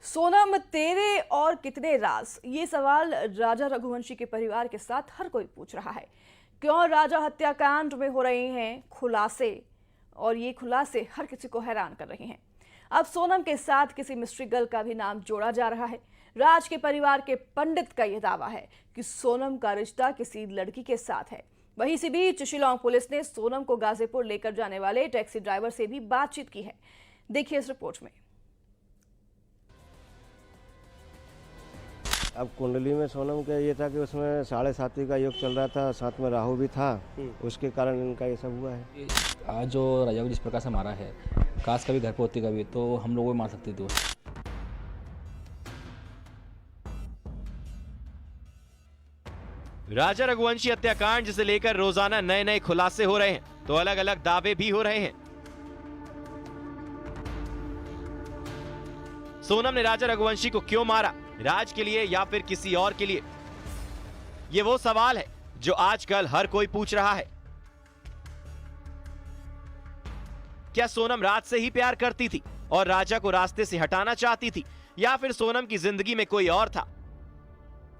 सोनम तेरे और कितने राज, ये सवाल राजा रघुवंशी के परिवार के साथ हर कोई पूछ रहा है। क्यों राजा हत्याकांड में हो रहे हैं खुलासे, और ये खुलासे हर किसी को हैरान कर रहे हैं। अब सोनम के साथ किसी मिस्ट्री गर्ल का भी नाम जोड़ा जा रहा है। राज के परिवार के पंडित का यह दावा है कि सोनम का रिश्ता किसी लड़की के साथ है। वहीं इसी बीच शिलांग पुलिस ने सोनम को गाजीपुर लेकर जाने वाले टैक्सी ड्राइवर से भी बातचीत की है। देखिए इस रिपोर्ट में। अब कुंडली में सोनम का ये था कि उसमें 7.5 का योग चल रहा था, साथ में राहु भी था, उसके कारण इनका ये सब हुआ है। आज जो राजा को जिस प्रकार से मारा है, काश कभी घर पे होती कभी तो हम लोगों को मार सकती थी। राजा रघुवंशी हत्याकांड जिसे लेकर रोजाना नए नए खुलासे हो रहे हैं, तो अलग अलग दावे भी हो रहे हैं। सोनम ने राजा रघुवंशी को क्यों मारा, राज के लिए या फिर किसी और के लिए? ये वो सवाल है जो आजकल हर कोई पूछ रहा है। क्या सोनम राज से ही प्यार करती थी और राजा को रास्ते से हटाना चाहती थी, या फिर सोनम की जिंदगी में कोई और था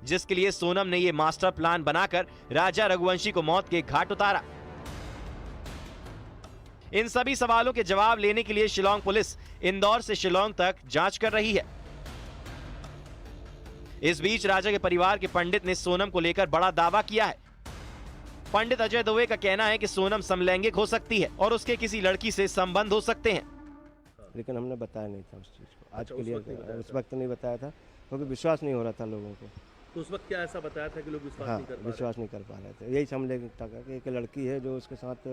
जिसके लिए सोनम ने यह मास्टर प्लान बनाकर राजा रघुवंशी को मौत के घाट उतारा? इन सभी सवालों के जवाब लेने के लिए शिलांग पुलिस इंदौर से शिलांग तक जांच कर रही है। इस बीच राजा के परिवार के पंडित ने सोनम को लेकर बड़ा दावा किया है। पंडित अजय दुबे का कहना है कि सोनम समलैंगिक हो सकती है और उसके किसी लड़की से संबंध हो सकते हैं। लेकिन हमने बताया नहीं था उस चीज को, आज के लिए उस वक्त नहीं बताया था क्योंकि विश्वास नहीं हो रहा था लोगों को। तो उस वक्त क्या ऐसा बताया था कि लोग विश्वास नहीं कर पा रहे थे? यही समलैंगिकता का कि एक लड़की है जो उसके साथ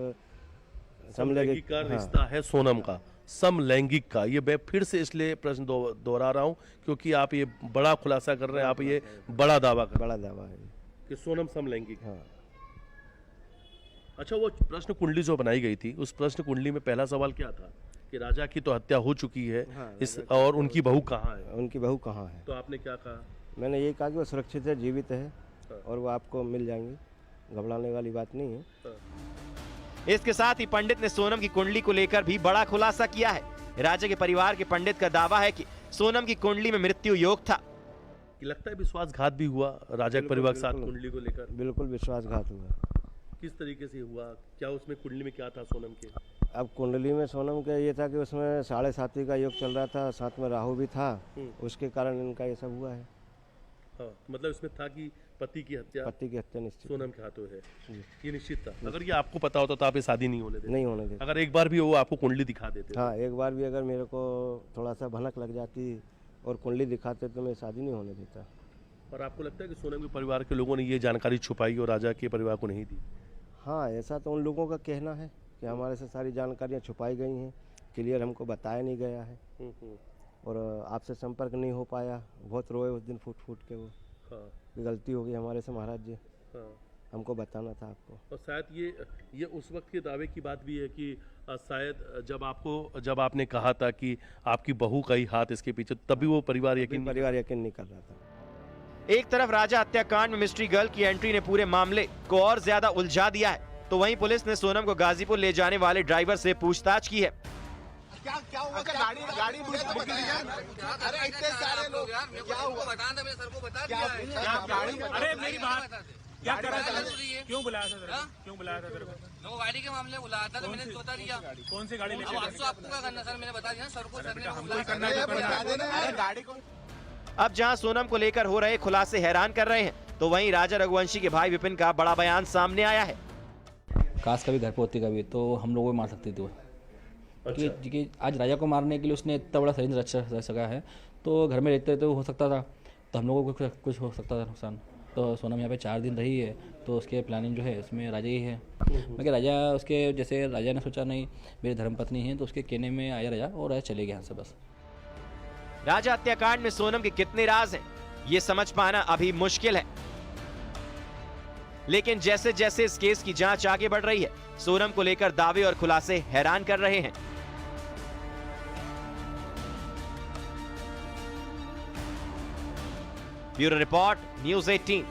समलैंगिक का रिश्ता है सोनम का, समलैंगिक का। ये मैं फिर से इसलिए प्रश्न दोहरा रहा हूँ क्योंकि आप ये बड़ा खुलासा कर रहे हैं, आप ये बड़ा दावा है कि सोनम समलैंगिक। हाँ। अच्छा, वो प्रश्न कुंडली जो बनाई गई थी, उस प्रश्न कुंडली में पहला सवाल क्या था कि राजा की तो हत्या हो चुकी है, हाँ, और उनकी बहू कहाँ है? उनकी बहू कहाँ है? तो आपने क्या कहा? मैंने ये कहा कि वो सुरक्षित है, जीवित है, और वो आपको मिल जाएंगी, घबराने वाली बात नहीं है। इसके साथ ही पंडित ने सोनम की कुंडली को लेकर भी बड़ा खुलासा किया है। राजा के परिवार के पंडित का दावा है कि सोनम की कुंडली में मृत्यु योग था। लगता है विश्वासघात भी हुआ राजा के परिवार के साथ कुंडली को लेकर? बिल्कुल विश्वासघात हुआ। किस तरीके से हुआ? क्या उसमें कुंडली में क्या था सोनम के? अब कुंडली में सोनम का ये था कि उसमें 7.5 का योग चल रहा था, साथ में राहु भी था, उसके कारण इनका ये सब हुआ है। हाँ, मतलब इसमें था कि पति की हत्या निश्चित सोनम के हाथों है, ये निश्चित था। अगर ये आपको पता होता तो आप ये शादी नहीं होने देते? अगर एक बार भी वो आपको कुंडली दिखा देते? हाँ, एक बार भी अगर मेरे को थोड़ा सा भनक लग जाती और कुंडली दिखाते तो मैं शादी नहीं होने देता। और आपको लगता है कि सोनम के परिवार के लोगों ने ये जानकारी छुपाई और राजा के परिवार को नहीं दी? हाँ, ऐसा तो उन लोगों का कहना है कि हमारे से सारी जानकारियाँ छुपाई गई हैं, क्लियर हमको बताया नहीं गया है, और आपसे संपर्क नहीं हो पाया। बहुत रोए उस दिन फूट के वो। हाँ। गलती हो गई हमारे से महाराज जी। हाँ। हमको बताना था आपको। और शायद ये उस वक्त के दावे की बात भी है कि शायद जब आपने कहा था कि आपकी बहू का ही हाथ इसके पीछे, तभी वो परिवार यकीन नहीं कर रहा था। एक तरफ राजा हत्याकांड में मिस्ट्री गर्ल की एंट्री ने पूरे मामले को और ज्यादा उलझा दिया है, तो वहीं पुलिस ने सोनम को गाजीपुर ले जाने वाले ड्राइवर से पूछताछ की है। क्या हुआ? गाड़ी अरे इतने सारे लोग यार, क्या हुआ? बताना, मेरे सर को बता दिया। अरे मेरी बात क्या कर रहा था? क्यों बुलाया था सर? क्यों बुलाया था तेरे को? वो गाड़ी के मामले बुलाया था तो मैंने बता दिया। कौन सी गाड़ी लेके? आपको क्या करना सर, मैंने बता दिया सर को। गाड़ी को। अब जहां सोनम को लेकर हो रहे खुलासे हैरान कर रहे हैं, तो वहीं राजा रघुवंशी के भाई विपिन का बड़ा बयान सामने आया है। काश कभी घर पे होती कभी तो हम लोगों को मार सकती थी। क्योंकि आज राजा को मारने के लिए उसने इतना बड़ा षड्यंत्र रच सका है, तो घर में रहते तो हो सकता था, तो हम लोगों को कुछ हो सकता था नुकसान। तो सोनम यहाँ पे 4 दिन रही है, तो उसके प्लानिंग जो है उसमें राजा ही है। मगर राजा उसके जैसे राजा ने सोचा नहीं मेरी धर्मपत्नी है, तो उसके कहने में आया राजा, और राजा चले गए यहाँ से बस। राजा हत्याकांड में सोनम के कितने राज हैं, ये समझ पाना अभी मुश्किल है। लेकिन जैसे जैसे इस केस की जांच आगे बढ़ रही है, सोनम को लेकर दावे और खुलासे हैरान कर रहे हैं। Bureau report, news 18।